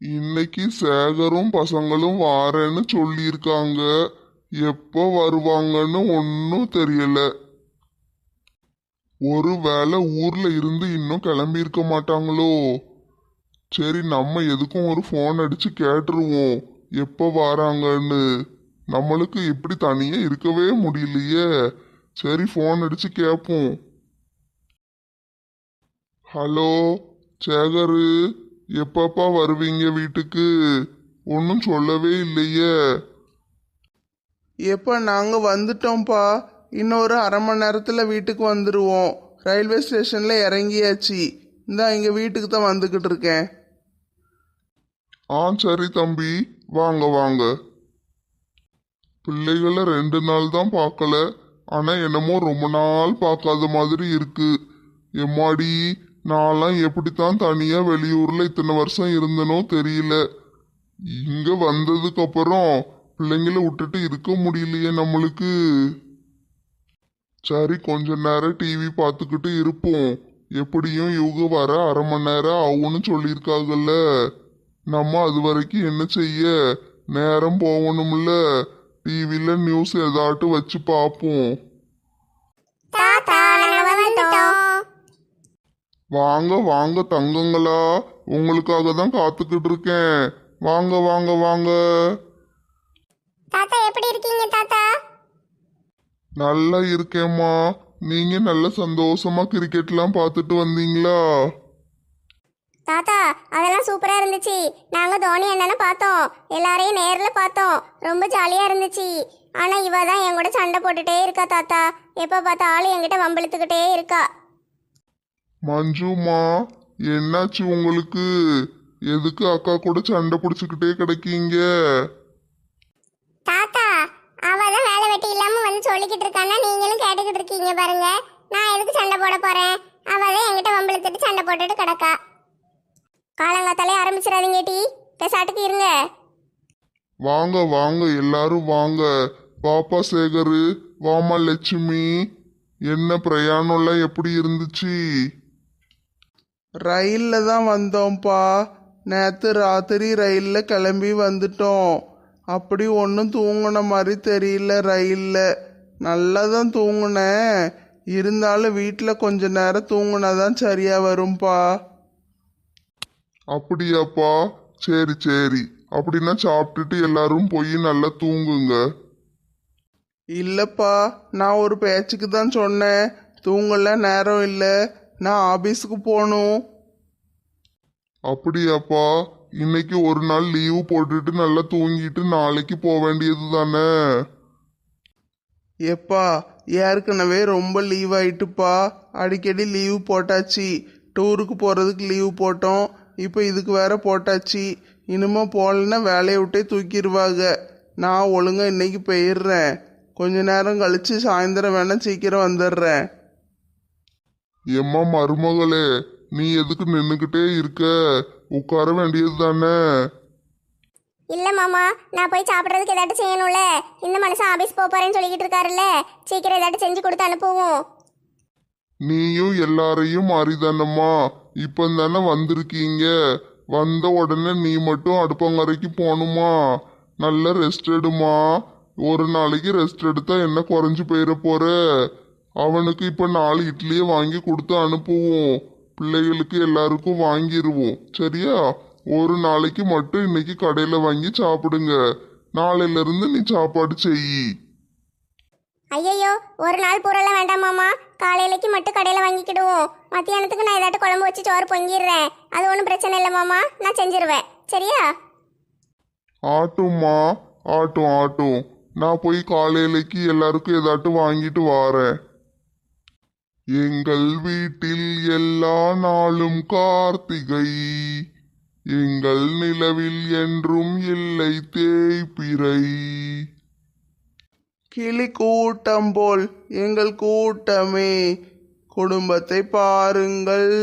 இன்னைக்கு சேகரும் பசங்களும் வாரேன்னு சொல்லியிருக்காங்க. எப்போ வருவாங்கன்னு ஒன்னும் தெரியல. ஒருவேளை ஊர்ல இருந்து இன்னும் கிளம்பி இருக்க மாட்டாங்களோ? சரி, நம்ம எதுக்கும் ஒரு ஃபோன் அடிச்சு கேட்டுருவோம் எப்போ வராங்கன்னு. நம்மளுக்கு இப்படி தனியா இருக்கவே முடியலையே. சரி, ஃபோன் அடிச்சு கேட்போம். ஹலோ சேகரு, எப்பப்பா வருவீங்க வீட்டுக்கு? ஒன்றும் சொல்லவே இல்லையே. எப்போ நாங்கள் வந்துட்டோம்ப்பா. இன்னொரு அரை மணி நேரத்தில் வீட்டுக்கு வந்துடுவோம். ரயில்வே ஸ்டேஷனில் இறங்கியாச்சு. இந்தா எங்கள் வீட்டுக்கு தான் வந்துக்கிட்டு இருக்கேன். சரி தம்பி, வாங்க வாங்க. பிள்ளைகளை 2 நாள் தான் பார்க்கல. ஆனா என்னமோ ரொம்ப நாள் பார்க்காத மாதிரி இருக்கு. எம்மாடி, நான்லாம் எப்படித்தான் தனியா வெளியூர்ல இத்தனை வருஷம் இருந்தனோ தெரியல. இங்க வந்ததுக்கு அப்புறம் பிள்ளைங்களை விட்டுட்டு இருக்க முடியலையே நம்மளுக்கு. சரி, கொஞ்ச நேரம் டிவி பார்த்துக்கிட்டு இருப்போம். எப்படியும் இவங்க வர அரை மணி நேரம் ஆகும்னு சொல்லியிருக்காங்கல்ல. நம்ம அது வரைக்கும் என்ன செய்ய? நேரம் போகணும்ல. டிவில நியூஸ் ஏதாட்டு வச்சு பார்ப்போம். வாங்க வாங்க தங்கங்களா, உங்களுக்காக தான் காத்துக்கிட்டு இருக்கேன். வாங்க வாங்க வாங்க. தாத்தா எப்படி இருக்கீங்க தாத்தா? நல்லா இருக்கேம்மா. நீங்க நல்ல சந்தோஷமா கிரிக்கெட்லாம் பார்த்துட்டு வந்தீங்களா? தாத்தா அதெல்லாம் சூப்பரா இருந்துச்சு. நாங்க தோனி அண்ணனை பார்த்தோம், எல்லாரையும் நேர்ல பார்த்தோம். ரொம்ப ஜாலியா இருந்துச்சு. ஆனா இவ தான் என் கூட சண்டை போட்டுட்டே இருக்கா தாத்தா. எப்ப பார்த்தாலும் என்கிட்ட வம்பிழுத்துக்கிட்டே இருக்கா. மஞ்சுமா, என்னாச்சு உங்களுக்கு? எதுக்கு அக்கா கூட சண்டை பிடிச்சுக்கிட்டே கிடைக்கீங்க? தாத்தா அவ தான் வேலை வெட்டி இல்லாம வந்து சொல்லிக்கிட்டு இருக்கான்னா நீங்களும் கேட்டுக்கிட்டு இருக்கீங்க பாருங்க. நான் எதுக்கு சண்டை போட போறேன்? அவ தான் என்கிட்ட வம்பிழுத்துட்டு சண்டை போட்டுட்டு கிடக்கா. காலங்காத்தாலே ஆரம்பிச்சிடாதீங்க டி, பேசாட்டுக்கு இருங்க. வாங்க வாங்க எல்லாரும் வாங்க. பாப்பா சேகரு, வாமா லட்சுமி. என்ன பிரயாணம்லாம் எப்படி இருந்துச்சு? ரயிலில் தான் வந்தோம்ப்பா. நேற்று ராத்திரி ரயிலில் கிளம்பி வந்துட்டோம். அப்படி ஒன்றும் தூங்கின மாதிரி தெரியல ரயிலில். நல்லா தான் தூங்குனேன். இருந்தாலும் வீட்டில் கொஞ்ச நேரம் தூங்குனா தான் சரியாக வரும்ப்பா. அப்படியாப்பா? சரி சரி, அப்படின்னா சாப்பிட்டுட்டு எல்லாரும் போய் நல்லா தூங்குங்க. இல்லைப்பா, நான் ஒரு பேச்சுக்கு தான் சொன்னேன். தூங்கல, நேரம் இல்லை. நான் ஆபீஸுக்கு போகணும். அப்படியாப்பா? இன்னைக்கு ஒரு நாள் லீவு போட்டுட்டு நல்லா தூங்கிட்டு நாளைக்கு போக வேண்டியது தானே? எப்பா, ஏற்கனவே ரொம்ப லீவ் ஆயிட்டுப்பா. அடிக்கடி லீவு போட்டாச்சு. டூருக்கு போகிறதுக்கு லீவு போட்டோம். இப்போ இதுக்கு வேற போட்டாச்சு. இனிமே போகலன்னா வேலையை விட்டே தூக்கிடுவாங்க. நான் ஒழுங்காக இன்னைக்கு போயிடுறேன். கொஞ்ச நேரம் கழிச்சு சாயந்தரம் வேணா சீக்கிரம் வந்துடுறேன். எம்மா மருமகளே, நீ எதுக்கு நின்னுக்கிட்டே இருக்க? உட்கார வேண்டியது தானே? இல்ல மாமா, நான் போய் சாப்பிட்றதுக்கு ஏதாட்டும் செய்யணும்ல. இந்த மனுஷன் ஆபீஸ் போறேன்னு சொல்லிக்கிட்டு இருக்காருல்ல, சீக்கிரம் ஏதாட்டும் செஞ்சு கொடுத்து அனுப்புவோம். நீயும் எல்லாரையும் மாறிதானம்மா. இப்போ தானே வந்திருக்கீங்க. வந்த உடனே நீ மட்டும் அடுப்பங்கரைக்கு போகணுமா? நல்ல ரெஸ்ட் எடுமா. ஒரு நாளைக்கு ரெஸ்ட் எடுத்தா என்ன குறைஞ்சு போயிட போற? அவனுக்கு இப்போ 4 இட்லியை வாங்கி கொடுத்து அனுப்புவோம். பிள்ளைகளுக்கு எல்லாருக்கும் வாங்கிடுவோம். சரியா? ஒரு நாளைக்கு மட்டும் இன்னைக்கு கடையில் வாங்கி சாப்பிடுங்க. நாளையில இருந்து நீ சாப்பாடு செய். ஐயையோ, ஒரு நாள் பூரெல்லாம் வேண்டாம் மாமா. காலையிலைக்கு மட்டும் கடையில் வாங்கிக்கிடுவோம். மத்தியானத்துக்கு நான் ஏதாட்டும் குழம்பு வச்சு சோறு பொங்கிடுறேன். அது ஒன்றும் பிரச்சனை இல்லை மாமா, நான் செஞ்சிருவேன். சரியா? ஆட்டும்மா, ஆட்டும் ஆட்டும். நான் போய் காலையிலைக்கு எல்லாருக்கும் ஏதாட்டும் வாங்கிட்டு வாரேன். எங்கள் வீட்டில் எல்லா நாளும் கார்த்திகை, எங்கள் நிலவில் என்றும் இல்லை தேய்பிறை. கிளி கூட்டம் போல் எங்கள் கூட்டமே, குடும்பத்தை பாருங்கள்,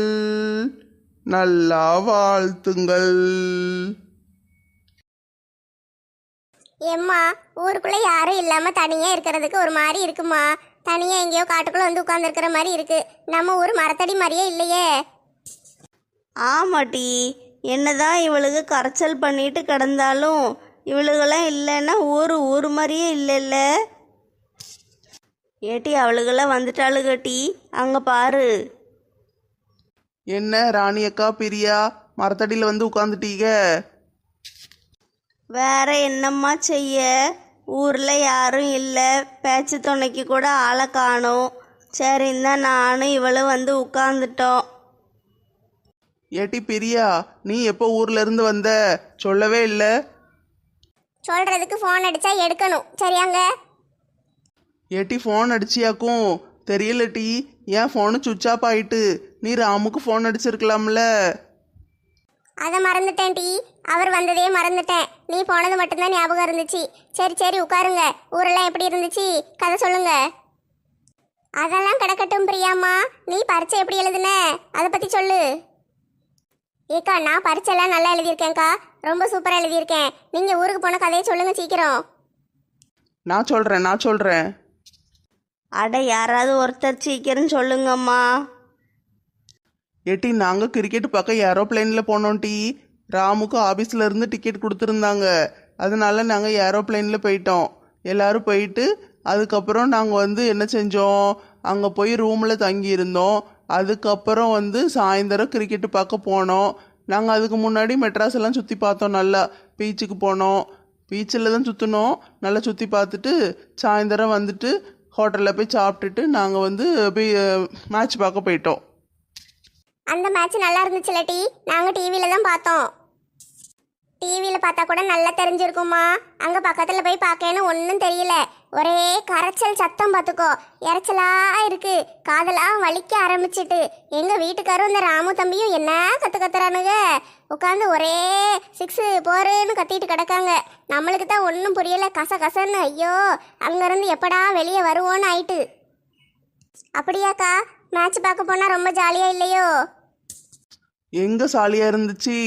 நல்லா வாழ்த்துங்கள். ஏம்மா, ஊருக்குள்ள யாரும் இல்லாம தனியா இருக்கிறதுக்கு ஒரு மாதிரி இருக்குமா? தனியா எங்கேயோ காட்டுக்குள்ள வந்து உட்கார்ந்து இருக்கிற மாதிரி இருக்கு. நம்ம ஊர் மரத்தடி மாதிரியே இல்லையே. ஆமாட்டி, என்னதான் இவளுக்கு கரைச்சல் பண்ணிட்டு கிடந்தாலும் இவளுகெல்லாம் இல்லைன்னா ஊர் மாதிரியே இல்லைல்ல. ஏட்டி அவளுகெல்லாம் வந்துட்டாளுகட்டி, அங்கே பாரு. என்ன ராணி அக்கா பிரியா மரத்தடியில் வந்து உட்காந்துட்டீங்க? வேற என்னம்மா செய்ய, ஊரில் யாரும் இல்லை, பேச்சு துணைக்கு கூட ஆளை காணும். சரின்னா நானும் இவளும் வந்து உட்காந்துட்டோம். ஏட்டி பிரியா, நீ எப்போ ஊர்ல இருந்து வந்த? சொல்லவே இல்லை. சொல்றதுக்கு ஃபோன் அடிச்சா எடுக்கணும், சரியாங்க? ஏட்டி ஃபோன் அடிச்சியாக்கும்? தெரியல டி, ஏன் ஃபோனு சுவிட்ச் ஆஃப் ஆயிட்டு. நீ ராமுக்கு ஃபோன் அடிச்சிருக்கலாம்ல. அதை மறந்துட்டேன் டி, அவர் வந்ததே மறந்துட்டேன். நீ போனது மட்டும்தான் ஞாபகம் இருந்துச்சு. சரி சரி உட்காருங்க. ஊரெல்லாம் எப்படி இருந்துச்சு, கதை சொல்லுங்க. அதெல்லாம் கிடக்கட்டும் பிரியாம்மா, நீ பரீட்சை எப்படி எழுதுன அதை பற்றி சொல்லு. ஏக்கா நான் பரீட்சைலாம் நல்லா எழுதியிருக்கேன்க்கா, ரொம்ப சூப்பராக எழுதியிருக்கேன். நீங்கள் ஊருக்கு போன கதையை சொல்லுங்க சீக்கிரம். நான் சொல்கிறேன். அட யாராவது ஒருத்தர் சீக்கிரம் சொல்லுங்கம்மா. ஏட்டி நாங்கள் கிரிக்கெட் பார்க்க ஏரோப்ளைனில் போனோம் டி. ராமுக்கு ஆஃபீஸில் இருந்து டிக்கெட் கொடுத்துருந்தாங்க, அதனால நாங்கள் ஏரோப்ளைனில் போயிட்டோம். எல்லோரும் போயிட்டு அதுக்கப்புறம் நாங்கள் வந்து என்ன செஞ்சோம், அங்கே போய் ரூமில் தங்கியிருந்தோம். அதுக்கப்புறம் வந்து சாயந்தரம் கிரிக்கெட்டு பார்க்க போனோம். நாங்கள் அதுக்கு முன்னாடி மெட்ராஸ் எல்லாம் சுற்றி பார்த்தோம். நல்லா பீச்சுக்கு போனோம், பீச்சில் தான் சுற்றினோம். நல்லா சுற்றி பார்த்துட்டு சாயந்தரம் வந்துட்டு ஹோட்டலில் போய் சாப்பிட்டுட்டு நாங்கள் வந்து போய் மேட்ச் பார்க்க போயிட்டோம். அந்த மேட்ச் நல்லா இருந்துச்சுல டி, நாங்கள் டிவியில் தான் பார்த்தோம். டிவியில் பார்த்தா கூட நல்லா தெரிஞ்சிருக்குமா, அங்கே பக்கத்தில் போய் பார்க்கன்னு ஒன்றும் தெரியல. ஒரே கரைச்சல் சத்தம் பார்த்துக்கோ, இறைச்சலா இருக்கு, காதெல்லாம் வலிக்க ஆரம்பிச்சிட்டு. எங்கள் வீட்டுக்காரும் இந்த ராமு தம்பியும் என்ன கத்துறானுங்க, உட்காந்து ஒரே 6 போருன்னு கத்திட்டு கிடக்காங்க. நம்மளுக்கு தான் ஒன்றும் புரியல, கசன்னு. ஐயோ அங்கேருந்து எப்படா வெளியே வருவோன்னு ஆயிட்டு. அப்படியாக்கா, மேட்ச் பார்க்க போனால் ரொம்ப ஜாலியாக இல்லையோ? எங்கே சாலியாக இருந்துச்சு.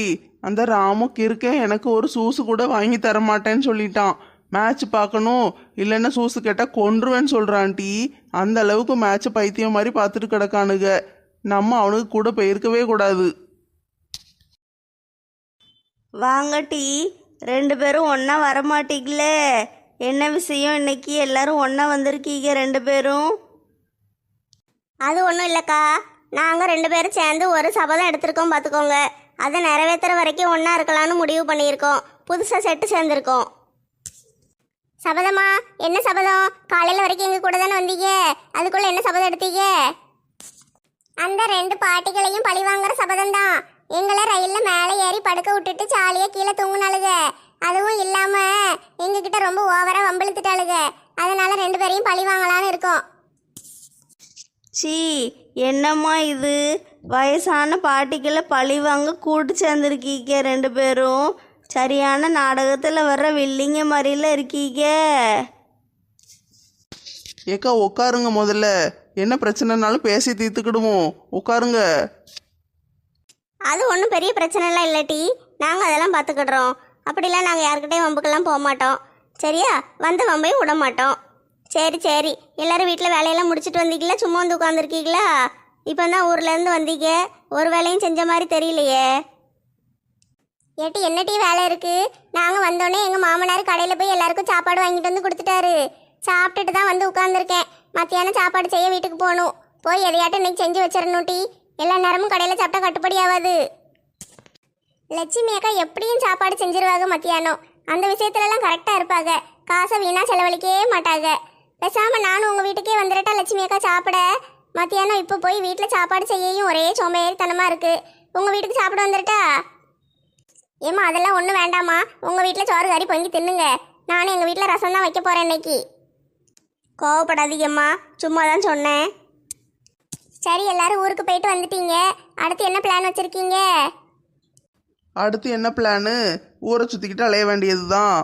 அந்த ராமுக்கு இருக்கேன், எனக்கு ஒரு சூஸு கூட வாங்கி தர மாட்டேன்னு சொல்லிட்டான். மேட்ச் பார்க்கணும் இல்லைன்னா சூஸு கேட்டால் கொன்றுவேன்னு சொல்கிறான் டி. அந்த அளவுக்கு மேட்ச்சை பைத்தியம் மாதிரி பார்த்துட்டு கிடக்கானுங்க. நம்ம அவனுக்கு கூட போயிருக்கவே கூடாது. வாங்க டி, 2 பேரும் ஒன்றா வரமாட்டீங்களே, என்ன விஷயம் இன்னைக்கு எல்லாரும் ஒன்றா வந்திருக்கீங்க 2 பேரும்? அது ஒன்றும் இல்லைக்கா, நாங்கள் 2 பேரும் சேர்ந்து ஒரு சபதம் எடுத்திருக்கோம் பார்த்துக்கோங்க. அதை நிறைவேற்றுற வரைக்கும் ஒன்றா இருக்கலாம்னு முடிவு பண்ணியிருக்கோம். புதுசாக செட்டு சேர்ந்துருக்கோம். சபதமா? என்ன சபதம்? காலையில் வரைக்கும் எங்கள் கூட தானே வந்தீங்க, அதுக்குள்ளே என்ன சபதம் எடுத்தீங்க? அந்த 2 பாட்டிகளையும் பழி வாங்குற சபதம் தான். எங்களை ரயிலில் மேலே ஏறி படுக்க விட்டுட்டு ஜாலியாக கீழே தூங்குனாளுங்க. அதுவும் இல்லாமல் எங்ககிட்ட ரொம்ப ஓவராக வம்பிழுத்துட்டாளுங்க. அதனால 2 பேரையும் பழி வாங்கலான்னு இருக்கோம். சீ, என்னம்மா இது, வயசான பாட்டிகளை பழி வாங்க கூட்டு சேர்ந்துருக்கீங்க 2 பேரும். சரியான நாடகத்தில் வர்ற வில்லிங்க மாதிரில இருக்கீங்க. ஏக்கா உட்காருங்க, முதல்ல என்ன பிரச்சனைனாலும் பேசி தீர்த்துக்கிடுவோம், உட்காருங்க. அது ஒன்றும் பெரிய பிரச்சனைலாம் இல்லாட்டி நாங்கள் அதெல்லாம் பார்த்துக்கிடுறோம். அப்படிலாம் நாங்கள் யாருக்கிட்டையும் வம்புக்கெல்லாம் போக மாட்டோம், சரியா? வந்த வம்பையும் விட மாட்டோம். சரி சரி, எல்லோரும் வீட்டில் வேலையெல்லாம் முடிச்சுட்டு வந்தீங்களா, சும்மா வந்து உட்காந்துருக்கீங்களா? இப்போ தான் ஊர்லேருந்து வந்தீங்க, ஒரு வேலையும் செஞ்ச மாதிரி தெரியலையே. ஏட்டி என்ன டீ வேலை இருக்குது? நாங்கள் வந்தோடனே எங்கள் மாமனார் கடையில் போய் எல்லாருக்கும் சாப்பாடு வாங்கிட்டு வந்து கொடுத்துட்டாரு. சாப்பிட்டுட்டு தான் வந்து உட்காந்துருக்கேன். மத்தியானம் சாப்பாடு செய்ய வீட்டுக்கு போகணும். போய் எதையாட்டும் இன்னைக்கு செஞ்சு வச்சிடணும் டீ. எல்லா நேரமும் கடையில் சாப்பிட்டா கட்டுப்படி ஆகாது. லட்சுமி அக்கா எப்படியும் சாப்பாடு செஞ்சிருவாங்க மத்தியானம். அந்த விஷயத்துலலாம் கரெக்டாக இருப்பாங்க, காசை வீணாக செலவழிக்கவே மாட்டாங்க. பேசாமல் நானும் உங்கள் வீட்டுக்கே வந்துடட்டா லட்சுமி அக்கா சாப்பிட? மத்தியானம் இப்போ போய் வீட்டில் சாப்பாடு செய்யவும் ஒரே சோம்பேறித்தனமாக இருக்குது. உங்கள் வீட்டுக்கு சாப்பிட வந்துடட்டா? ஏம்மா அதெல்லாம் ஒன்றும் வேண்டாமா, உங்கள் வீட்டில் சோறு கறி பொங்கி தின்னுங்க. நானும் எங்கள் வீட்டில் ரசம் தான் வைக்க போகிறேன் இன்னைக்கு. கோவப்படாதீங்கம்மா, சும்மா தான் சொன்னேன். சரி, எல்லாரும் ஊருக்கு போயிட்டு வந்துட்டீங்க, அடுத்து என்ன பிளான் வச்சுருக்கீங்க? அடுத்து என்ன பிளானு? ஊரை சுற்றிக்கிட்டு அலைய வேண்டியது தான்.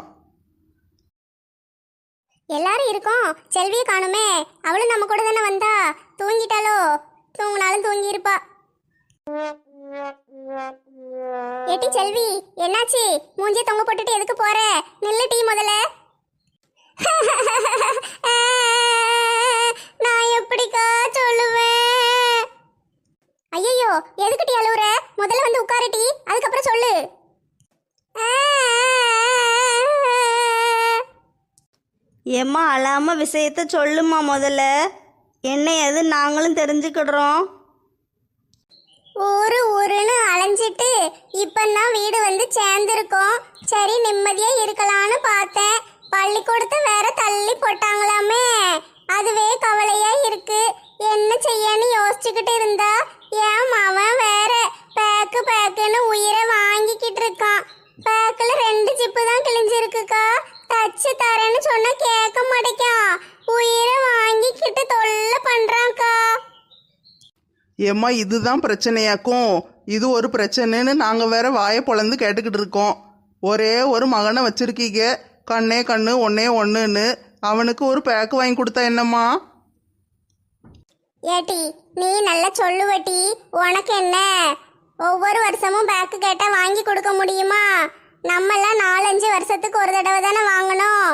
எல்லாரும் இருக்கோம், செல்வியை காணுமே. அவளும் நம்ம கூட தானே வந்தா. தூங்கிட்டாலோ? தூங்கினாலும் தூங்கியிருப்பா. ஏட்டி செல்வி, என்னாச்சு? மூஞ்சிய தொங்க போட்டுட்டு எதுக்கு போற? நில்லு டீ முதல்ல. நான் எப்படிக்கா சொல்லுவேன்? ஐயோ எதுக்கிட்டி அழுவுற? முதல்ல வந்து உட்காரட்டி, அதுக்கப்புறம் சொல்லு. ஏம்மா அழாம விஷயத்த சொல்லுமா முதல்ல. என்ன எது நாங்களும் தெரிஞ்சுக்கிடுறோம். ஊருன்னு அலைஞ்சிட்டு இப்பந்தான் வீடு வந்து சேர்ந்துருக்கோம். சரி நிம்மதியா இருக்கலாம்னு பார்த்தேன். பள்ளிக்கூடத்தை வேற தள்ளி போட்டாங்களாமே. அதுவே கவலையா இருக்கு. என்ன செய்யன்னு யோசிச்சுக்கிட்டு இருந்தா என் மவன் வேற பேக்குன்னு உயிரை வாங்கிக்கிட்டு இருக்கான். பேக்குல 2 ஜிப்பு தான் கிழிஞ்சிருக்குக்கா. தச்சு தரேன்னு சொன்னா கேட்க மாட்டேக்கான். உயிரை வாங்கிக்கிட்டு தொல்லை பண்றான்க்கா. ஏம்மா இதுதான் பிரச்சனையாக்கும். இது ஒரு பிரச்சனைன்னு நாங்கள் வேற வாயை பொளந்து கேட்டுக்கிட்டு இருக்கோம். ஒரே ஒரு மகனை வச்சிருக்கீங்க, கண்ணே கண்ணு ஒன்னே ஒன்றுன்னு. அவனுக்கு ஒரு பேக்கு வாங்கி கொடுத்தா என்னம்மா? ஏட்டி நீ நல்லா சொல்லுவட்டி. உனக்கு என்ன, ஒவ்வொரு வருஷமும் பேக்கு கேட்டா வாங்கி கொடுக்க முடியுமா? நம்மெல்லாம் 4-5 வருஷத்துக்கு ஒரு தடவை தானே வாங்கணும்.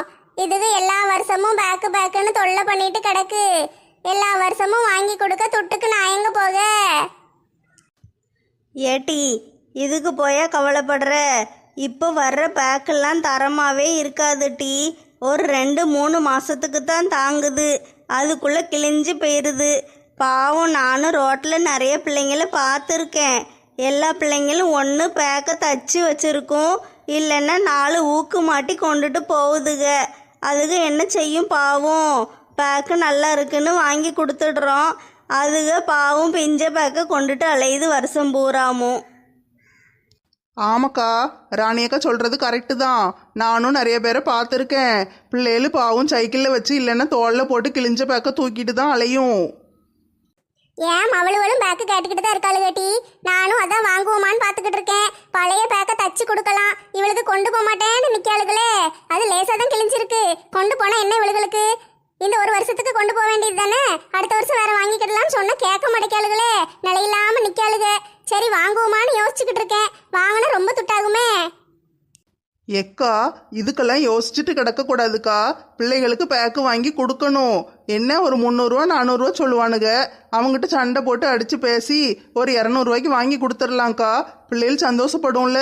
இதுக்கு எல்லா வருஷமும் பேக்குன்னு தொல்லை பண்ணிட்டு கிடக்கு. எல்லா வருஷமும் வாங்கி கொடுக்க துட்டுக்கு நான் எங்க போக? ஏட்டி இதுக்கு போயா கவலைப்படுற? இப்போ வர்ற பேக்கெல்லாம் தரமாகவே இருக்காது டீ. ஒரு 2-3 மாதத்துக்கு தான் தாங்குது. அதுக்குள்ளே கிழிஞ்சு போயிடுது. பாவம் நானும் ரோட்டில் நிறைய பிள்ளைங்கள பார்த்துருக்கேன். எல்லா பிள்ளைங்களும் ஒன்று பேக்கை தச்சு வச்சுருக்கும், இல்லைன்னா 4 ஊக்கு மாட்டி கொண்டுட்டு போகுதுங்க. அதுக்கு என்ன செய்யும் பாவம்? பேக்கு நல்லா இருக்குன்னு வாங்கி கொடுத்துடுறோம். அதுக பாவம் பிஞ்ச பேக்கை கொண்டுட்டு அலையுது வருஷம் பூராமும். ஆமாக்கா, ராணியக்கா சொல்கிறது கரெக்டு தான். நானும் நிறைய பேரை பார்த்துருக்கேன். பிள்ளைகள் பாவம் சைக்கிளில் வச்சு இல்லைன்னா தோளில் போட்டு கிழிஞ்ச பேக்கை தூக்கிட்டு தான் அலையும். ஏன் அவளுவளும் பேக்கு கேட்டுக்கிட்டு தான் இருக்காளு கேட்டி. நானும் அதான் வாங்குவோமான்னு பார்த்துக்கிட்டு இருக்கேன். பழைய பேக்கை தச்சு கொடுக்கலாம். இவளுக்கு கொண்டு போக மாட்டேன்னு நிற்காளுகளே. அது லேசாக தான் கிழிஞ்சிருக்கு. கொண்டு போனால் என்ன இவளுகளுக்கு? இந்த ஒரு வருஷத்துக்கு கொண்டு போக வேண்டியது தானே. அடுத்த வருஷம் வேற வாங்கிக்கிடலாம்னு சொன்னா கேட்க மாட்டேக்காளுகளே. நிலையில்லாம நிக்காளுக. சரி வாங்குவோமான்னு யோசிச்சுக்கிட்டு இருக்கேன். வாங்கினா ரொம்ப துட்டாகுமே. எக்கா இதுக்கெல்லாம் யோசிச்சுட்டு கிடக்கக்கூடாதுக்கா. பிள்ளைகளுக்கு பேக்கு வாங்கி கொடுக்கணும். என்ன ஒரு 300 400 சொல்லுவானுங்க. அவங்ககிட்ட சண்டை போட்டு அடித்து பேசி ஒரு 200 வாங்கி கொடுத்துடலாம்க்கா. பிள்ளைகள் சந்தோஷப்படும்ல.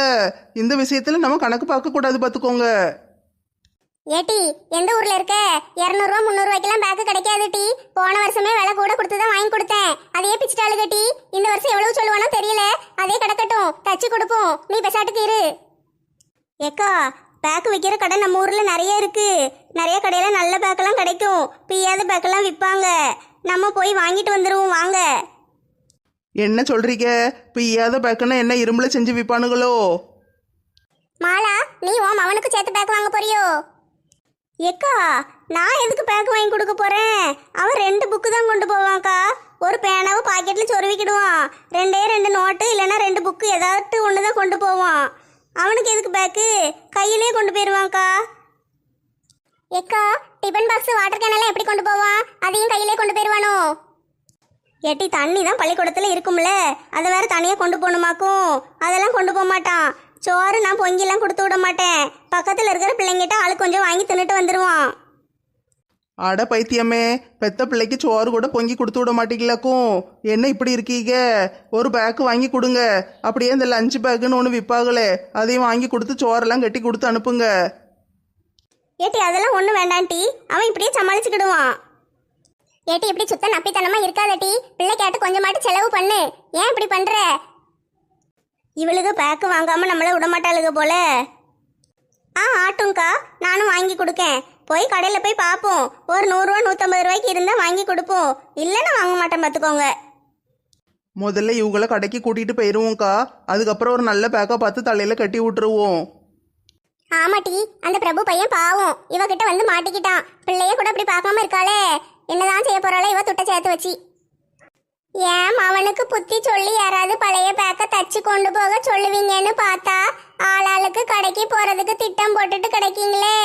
இந்த விஷயத்தில் நம்ம கணக்கு பார்க்கக்கூடாது பார்த்துக்கோங்க. ஏட்டி எந்த ஊர்ல இருக்க? 200 300 பேக்கு கிடைக்காது டி. போன வருஷமே விலை கூட கொடுத்து தான் வாங்கி கொடுத்தேன். அதையே பிச்சுட்டாளுக டி. இந்த வருஷம் எவ்வளவு சொல்லுவானோ தெரியல. அதே கிடக்கட்டும், தச்சு கொடுப்போம். நீ பெசாட்டுக்கு இரு. ஏக்கா பேக்கு விற்கிற கடை நம்ம ஊர்ல நிறைய இருக்கு. நிறைய கடையில நல்ல பேக்கெல்லாம் கிடைக்கும். பிய்யாத பேக்கெல்லாம் விற்பாங்க. நம்ம போய் வாங்கிட்டு வந்துடுவோம் வாங்க. என்ன சொல்றீங்க? பிய்யாத பேக்குன்னா என்ன இரும்புல செஞ்சு விற்பானுங்களோ? மாலா நீ உன் மவனுக்கு சேர்த்து பேக் வாங்க போறியோ? ஏக்கா நான் எதுக்கு பேக் வாங்கி கொடுக்க போறேன்? அவன் 2 புக்கு தான் கொண்டு போவான்க்கா. ஒரு பேனாவை பாக்கெட்ல சொருவிக்கிடுவான். 2 நோட்டு இல்லைன்னா 2 புக்கு ஏதாவது ஒன்று தான் கொண்டு போவான். அவனுக்கு எதுக்கு பேக்கு? கையிலே கொண்டு போயிடுவான்க்கா. ஏக்கா டிஃபன் பாக்ஸ் வாட்டர் கேனெல்லாம் எப்படி கொண்டு போவான்? அதையும் கையிலே கொண்டு போயிடுவானோ? ஏட்டி தண்ணி தான் பள்ளிக்கூடத்தில் இருக்கும்ல, அதை வேற தனியாக கொண்டு போகணுமாக்கும். அதெல்லாம் கொண்டு போக மாட்டான். சோறு நான் பொங்கிலாம் கொடுத்து விட மாட்டேன். பக்கத்தில் இருக்கிற பிள்ளைங்கிட்ட ஆளு கொஞ்சம் வாங்கி தின்னுட்டு வந்துடுவான். அட பைத்தியமே, பெத்த பிள்ளைக்கு சோறு கூட பொங்கி கொடுத்து விட மாட்டீங்களாக்கும். என்ன இப்படி இருக்கீங்க? ஒரு பேக்கு வாங்கி கொடுங்க. அப்படியே இந்த லஞ்ச் பேக்குன்னு ஒன்று விற்பாங்களே, அதையும் வாங்கி கொடுத்து சோறெல்லாம் கட்டி கொடுத்து அனுப்புங்க. ஏட்டி அதெல்லாம் ஒன்றும் வேண்டாண்டி, அவன் இப்படியே சமாளிச்சுக்கிடுவான். ஏட்டி இப்படி சுத்த நப்பித்தனமா இருக்காதட்டி. பிள்ளை கேட்டு கொஞ்சமாட்டு செலவு பண்ணு. ஏன் இப்படி பண்ற? இவளுக்கு பேக்கு வாங்காம நம்மள விட மாட்டாளுக போல. ஆட்டும்க்கா, நானும் வாங்கி கொடுக்கேன். போய் கடையில் போய் பார்ப்போம். ஒரு 100 150 இருந்தால் வாங்கி கொடுப்போம். இல்லைன்னா வாங்க மாட்டேன் பார்த்துக்கோங்க. முதல்ல இவங்கள கடைக்கு கூட்டிகிட்டு போயிடுவோம்க்கா. அதுக்கப்புறம் ஒரு நல்ல பேக்காக பார்த்து தலையில் கட்டி விட்டுருவோம். ஆமாட்டி, அந்த பிரபு பையன் பாவம் இவகிட்ட வந்து மாட்டிக்கிட்டான். பிள்ளைய கூட அப்படி பார்க்காம இருக்காளே. என்னதான் செய்ய போறாளோ இவ துட்ட சேர்த்து வச்சு. ஏன் அவனுக்கு புத்தி சொல்லி யாராவது பழைய பேக்க தச்சு கொண்டு போக சொல்லுவீங்கன்னு பார்த்தா ஆளாளுக்கு கடைக்கு போறதுக்கு திட்டம் போட்டுட்டு கிடைக்கீங்களே.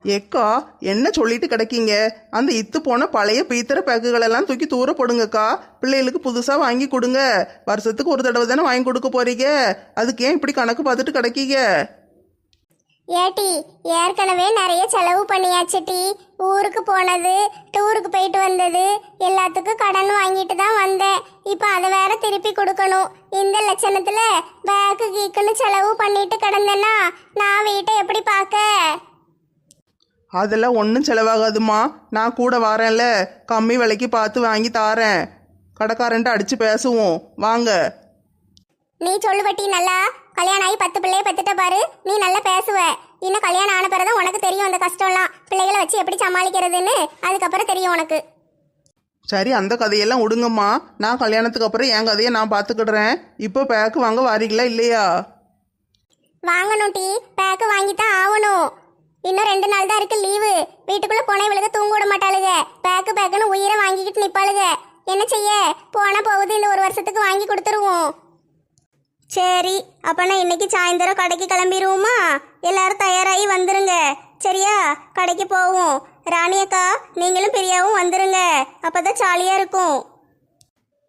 ஏக்கா என்ன சொல்லிட்டு கிடைக்கீங்க? அந்த இத்து போன பழைய பீத்தர பேக்குகளெல்லாம் தூக்கி தூர போடுங்கக்கா. பிள்ளைகளுக்கு புதுசாக வாங்கி கொடுங்க. வருஷத்துக்கு ஒரு தடவை தானே வாங்கி கொடுக்க போறீங்க. அதுக்கு ஏன் இப்படி கணக்கு பார்த்துட்டு கிடைக்கீங்க? ஏட்டி ஏற்கனவே நிறைய செலவு பண்ணியாச்சு டி. ஊருக்கு போனது, டூருக்கு போயிட்டு வந்தது, எல்லாத்துக்கும் கடன் வாங்கிட்டு தான் வந்தேன். இப்போ அதை வேற திருப்பி கொடுக்கணும். இந்த லட்சணத்துல பேக்கு கீக்குன்னு செலவு பண்ணிட்டு கிடந்தேன்னா நான் வீட்டை எப்படி பார்க்க? அதெல்லாம் ஒன்றும் செலவாகாதுமா. நான் கூட வரேன்ல, கம்மி விலைக்கு பார்த்து வாங்கி தாரேன். கடைக்காரன்ட்டு அடித்து பேசுவோம் வாங்க. நீ சொல்லுவட்டி நல்லா. கல்யாணம் ஆகி 10 பிள்ளைய பெத்துட்ட பாரு, நீ நல்லா பேசுவ. இன்னும் கல்யாணம் ஆன பிறகு உனக்கு தெரியும் அந்த கஷ்டம்லாம், பிள்ளைகளை வச்சு எப்படி சமாளிக்கிறதுன்னு. அதுக்கப்புறம் தெரியும் உனக்கு. சரி, அந்த கதையெல்லாம் விடுங்கம்மா. நான் கல்யாணத்துக்கு அப்புறம் என் கதையை நான் பார்த்துக்கிடுறேன். இப்போ பேக்கு வாங்க வாரீங்களா இல்லையா? வாங்கணும் டி, பேக்கு வாங்கித்தான் ஆகணும். இன்னும் 2 நாள் தான் இருக்கு லீவு. வீட்டுக்குள்ள போன இவளுக்கு தூங்க விட மாட்டாளுங்க. பேக்குன்னு உயிரை வாங்கிக்கிட்டு நிப்பாளுங்க. என்ன செய்ய, போனா போகுது. இந்த 1 வருஷத்துக்கு வாங்கி கொடுத்துருவோம். சரி, அப்போனா இன்னைக்கு சாயந்தரம் கடைக்கு கிளம்பிடுவோமா? எல்லாரும் தயாராகி வந்துருங்க. சரியா? கடைக்கு போவோம். ராணி அக்கா, நீங்களும் பிரியாவும் வந்துருங்க. அப்பதான் ஜாலியாக இருக்கும்.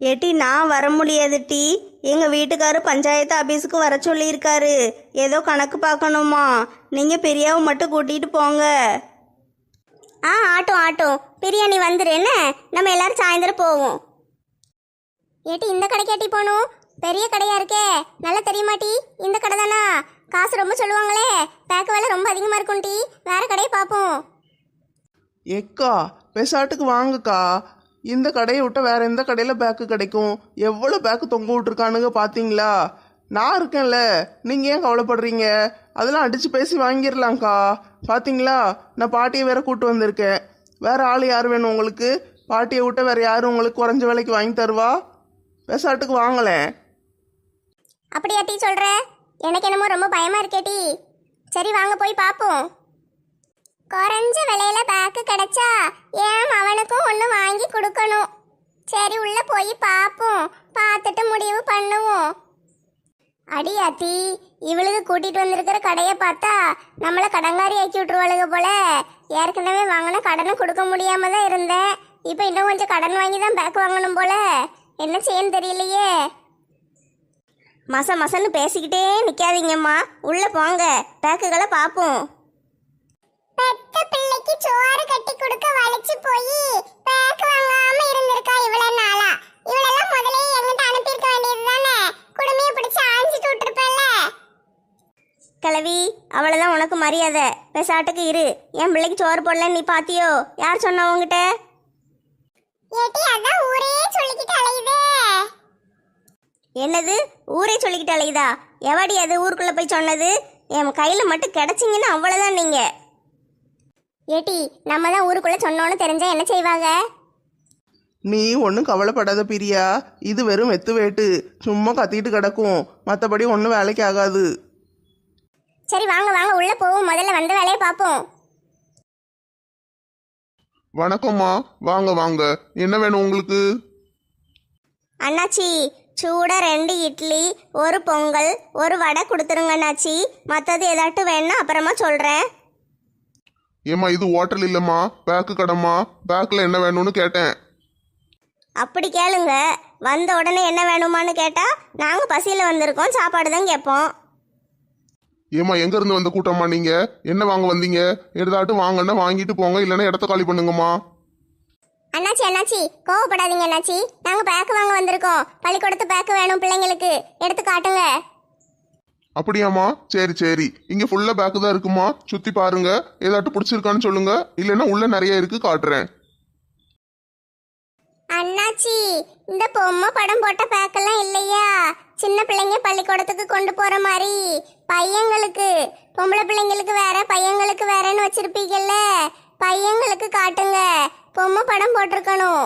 ஏட்டி, நான் வர முடியாது டி. எங்கள் வீட்டுக்காரர் பஞ்சாயத்து ஆஃபீஸுக்கு வர சொல்லியிருக்காரு. ஏதோ கணக்கு பார்க்கணுமா. நீங்கள் பிரியாவை மட்டும் கூட்டிகிட்டு போங்க. ஆட்டும் பிரியா, நீ வந்துரு. என்ன, நம்ம எல்லாரும் சாயந்தரம் போவோம். ஏட்டி, இந்த கடைக்காட்டி போகணும். பெரிய கடையா இருக்கே, நல்லா தெரியுமாட்டி? இந்த கடை தானா? காசு ரொம்ப சொல்லுவாங்களே, பேக்கு வேலை ரொம்ப அதிகமாக இருக்கும் டி. வேற கடையை பார்ப்போம். எக்கா, பெசாட்டுக்கு வாங்கக்கா. இந்த கடையை விட்ட வேற எந்த கடையில் பேக்கு கிடைக்கும்? எவ்வளோ பேக்கு தொங்க விட்டுருக்கானுங்க பார்த்தீங்களா? நான் இருக்கேன்ல, நீங்கள் ஏன் கவலைப்படுறீங்க? அதெல்லாம் அடித்து பேசி வாங்கிடலாம்க்கா. பார்த்தீங்களா, நான் பாட்டியை வேற கூட்டு வந்திருக்கேன். வேற ஆள் யார் வேணும் உங்களுக்கு? பாட்டியை விட்ட வேற யாரும் உங்களுக்கு குறைஞ்ச விலைக்கு வாங்கி தருவா? பெசாட்டுக்கு வாங்கலேன். அப்படியா டி சொல்ற? எனக்கு என்னமோ ரொம்ப பயமா இருக்கே டி. சரி வாங்க போய் பார்ப்போம். குறைஞ்ச விலையில பேக்கு கிடைச்சா ஏன் அவனுக்கும் ஒன்று வாங்கி கொடுக்கணும். சரி, உள்ள போய் பார்ப்போம். பார்த்துட்டு முடிவு பண்ணுவோம். அடியாத்தி, இவளுக்கு கூட்டிட்டு வந்திருக்கிற கடையை பார்த்தா நம்மள கடங்காரி ஆக்கி விட்டுருவாளுக போல. ஏற்கனவே வாங்கின கடனை கொடுக்க முடியாம தான் இருந்தேன். இப்போ இன்னும் கொஞ்சம் கடன் வாங்கி தான் பேக் வாங்கணும் போல. என்ன செய்யன்னு தெரியலையே. மசன்னு பேசிக்கிட்டே நிற்காதீங்கம்மா. உள்ளே போங்க, பேக்குகளை பார்ப்போம். பெத்த பிள்ளைக்கு சோறு கட்டி கொடுக்க வலிச்சு போய் பேக் வாங்காம இருந்திருக்கா இவ்வளவு நாளா. இவளெல்லாம் முதல்ல எங்கிட்ட அனுப்பியிருக்க வேண்டியது தானே. குடுமையை பிடிச்சு ஆஞ்சிட்டு விட்டுருப்பேன்ல. கிளவி, அவ்வளோதான் உனக்கு மரியாதை. பெசாட்டுக்கு இரு. என் பிள்ளைக்கு சோறு போடலன்னு நீ பாத்தியோ? யார் சொன்னா உங்ககிட்ட? ஏட்டி, அதான் ஊரே சொல்லிக்கிட்டு அலையுதே. என்னது ஊரே சொல்லிக்கிட்டு அலையுதா? எவாடி அது ஊருக்குள்ளே போய் சொன்னது? என் கையில் மட்டும் கிடச்சிங்கன்னா அவ்வளோதான் நீங்கள். ஏட்டி, நம்ம தான் ஊருக்குள்ள சொன்னோன்னு தெரிஞ்சா என்ன செய்வாங்க? நீ ஒன்றும் கவலைப்படாத பிரியா. இது வெறும் வெத்து வேட்டு, சும்மா கத்திட்டு கிடக்கும். மற்றபடி ஒன்றும் வேலைக்கு ஆகாது. சரி வாங்க உள்ள போவோம். முதல்ல வந்த வேலையை பார்ப்போம். வணக்கம்மா, வாங்க வாங்க. என்ன வேணும் உங்களுக்கு? அண்ணாச்சி, சூடாக 2 இட்லி, 1 பொங்கல், 1 வடை கொடுத்துருங்க அண்ணாச்சி. மற்றது ஏதாட்டும் வேணும்னா அப்புறமா சொல்கிறேன். ஏம்மா, இது ஹோட்டல் இல்லைம்மா, பேக்கு கடைம்மா. பேக்கில் என்ன வேணும்னு கேட்டேன். அப்படி கேளுங்க. வந்த உடனே என்ன வேணுமான்னு கேட்டால் நாங்கள் பசியில் வந்திருக்கோம், சாப்பாடு தான் கேட்போம். ஏம்மா, எங்கேருந்து வந்த கூட்டம்மா நீங்கள்? என்ன வாங்க வந்தீங்க? எதாட்டும் வாங்கன்னா வாங்கிட்டு போங்க, இல்லைன்னா இடத்த காலி பண்ணுங்கம்மா. அண்ணாச்சி கோவப்படாதீங்க அண்ணாச்சி. நாங்கள் பேக்கு வாங்க வந்திருக்கோம். பள்ளிக்கூடத்து பேக்கு வேணும் பிள்ளைங்களுக்கு. எடுத்து காட்டுங்க. அப்படியாம்மா? சரி சரி, இங்கே ஃபுல்லாக பேக்கு தான் இருக்குமா. சுற்றி பாருங்க, ஏதாட்டும் பிடிச்சிருக்கான்னு சொல்லுங்க, இல்லைன்னா உள்ள நிறைய இருக்கு, காட்டுறேன். அண்ணாச்சி, இந்த பொம்மை படம் போட்ட பேக்கெல்லாம் இல்லையா? சின்ன பிள்ளைங்க பள்ளிக்கூடத்துக்கு கொண்டு போற மாதிரி. பையங்களுக்கு, பொம்பளை பிள்ளைங்களுக்கு வேற, பையங்களுக்கு வேறன்னு வச்சிருப்பீங்கல்ல. பையங்களுக்கு காட்டுங்க. பொம்மை படம் போட்டிருக்கணும்.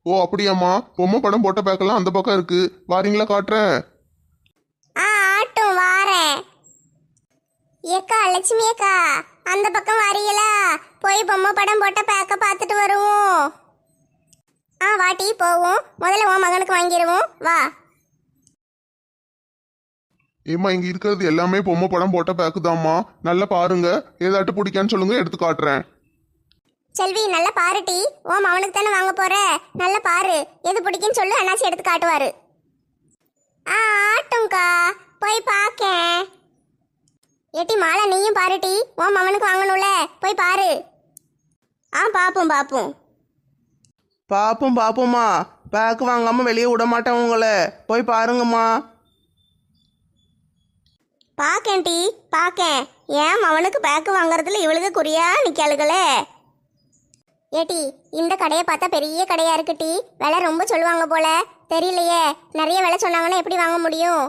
ஓ அப்படியாம்மா? பொம்மை படம் போட்ட பேக்கெல்லாம் அந்த பக்கம் இருக்கு, வாரீங்களா? காட்டுறேன். ஆட்டும் வாரேன். ஏக்கா லட்சுமி அக்கா, அந்த பக்கம் வரீங்களா? போய் பொம்மை படம் போட்ட பேக்க பார்த்துட்டு வருவோம். வாட்டி போவோம். முதல்ல உன் மகனுக்கு வாங்கிடுவோம், வா. ஏம்மா, இங்க இருக்கிறது எல்லாமே பொம்மை படம் போட்ட பேக்கு தான்மா. நல்லா பாருங்க, ஏதாட்டும் பிடிக்கான்னு சொல்லுங்க, எடுத்து காட்டுறேன். செல்வி, நல்லா பாரு டி. உன் மகனுக்கு தானே வாங்க போற, நல்லா பாரு. எது பிடிக்குன்னு சொல்லு, அண்ணாச்சி எடுத்து காட்டுவாரு. ஆட்டும்க்கா, போய் பார்க்கேன். ஏட்டி மாலா நீயும் பாருட்டி, உன் மவனுக்கு வாங்கணும்ல, போய் பாரு. பாப்போம் பாப்போம். பாப்போம்மா, பேக்கு வாங்காமல் வெளியே விட மாட்டேன் உங்களை, போய் பாருங்கம்மா. பாக்கேன் டி பாக்கேன். ஏன் அவனுக்கு பேக்கு வாங்குறதுல இவளுக்கு குறியா நிக்காளுகளே. ஏட்டி இந்த கடையை பார்த்தா பெரிய கடையா இருக்கு டி, விலை ரொம்ப சொல்லுவாங்க போல, தெரியலையே. நிறைய விலை சொன்னாங்கன்னா எப்படி வாங்க முடியும்?